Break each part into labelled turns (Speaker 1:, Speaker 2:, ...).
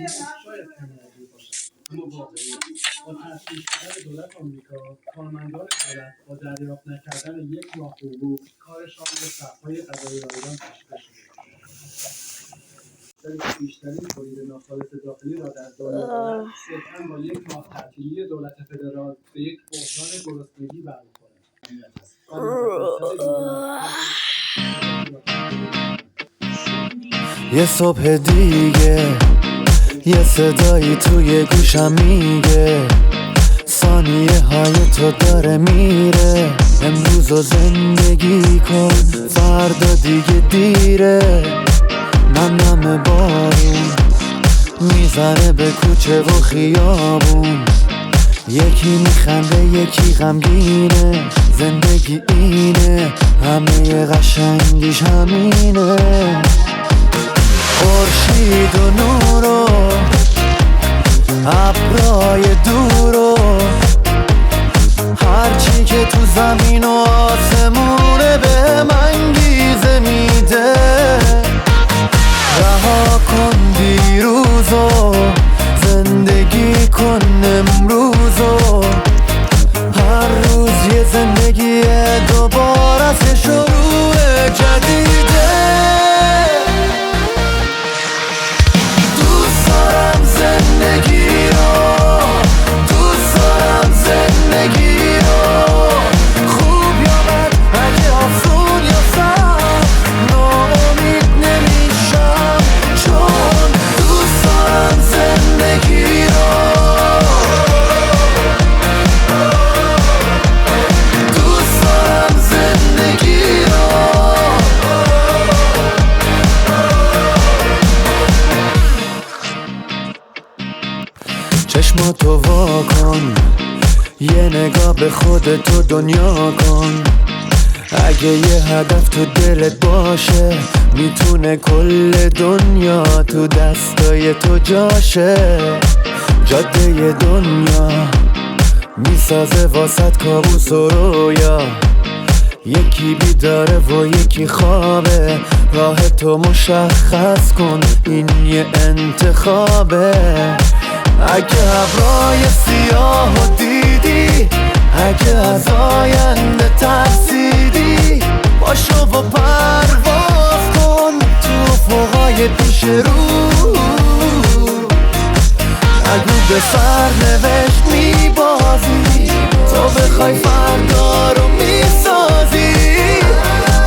Speaker 1: شاید کمی عجیب باشد اما واقعی. با تسلیم شدن دولت آمریکا، کارمندان دولت با دریافت نکردن یک ماه حقوق کارشان به صفهای قضایی رایگان کشیده شده. بیشترین تولید ناخالص داخلی را در دنیا دارد صرفا با یک ماه تعطیلی دولت فدرال به یک بحران گرسنگی برمیخورد.
Speaker 2: یه صبح دیگه یه صدایی توی گوشم میگه ثانیه های تو داره میره، امروز رو زندگی کن فردا دیگه دیره. نم بارون میزنه به کوچه و خیابون، یکی میخنده یکی غمگینه، زندگی اینه همه قشنگیش همینه. خورشید و نور و ابرای دور و هرچی که تو زمین و آسمونه به من انگیزه میده. رها کن دیروزو زندگی کن امروزو، هر روز یه زندگی دوباره از یه شروع جدیده. دوست دارم زندگی رو، دوست دارم زندگی رو، خوب یا بد اگه آسون یا سخت ناامید نمیشم، چون دوست دارم زندگی رو، دوست دارم زندگی رو. چشماتو وا کن، یه نگاه به خودتو دنیا کن، اگه یه هدف تو دلت باشه میتونه کل دنیا تو دستای تو جاشه. جاده دنیا میسازه واسط کابوس و رویا، یکی بیداره و یکی خوابه، راه تو مشخص کن این یه انتخابه. اگه ابرای سیاهو دیدی، اگه از آینده ترسیدی، باشو و پرواز کن تو افقای پیش رو، اگه به سرنوشت میبازی تو بخوای فردا رو میسازی،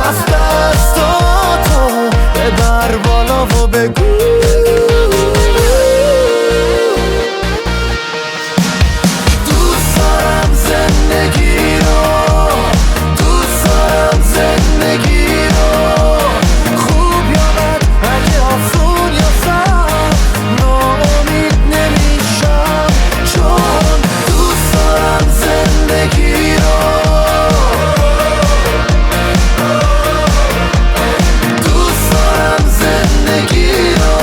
Speaker 2: از دستاتو ببر بالا و بگو دوست دارم زندگی رو، دوست دارم زندگی رو، خوب یا بد اگه آسون یا سخت ناامید نمیشم، چون دوست دارم زندگی رو، دوست دارم زندگی رو.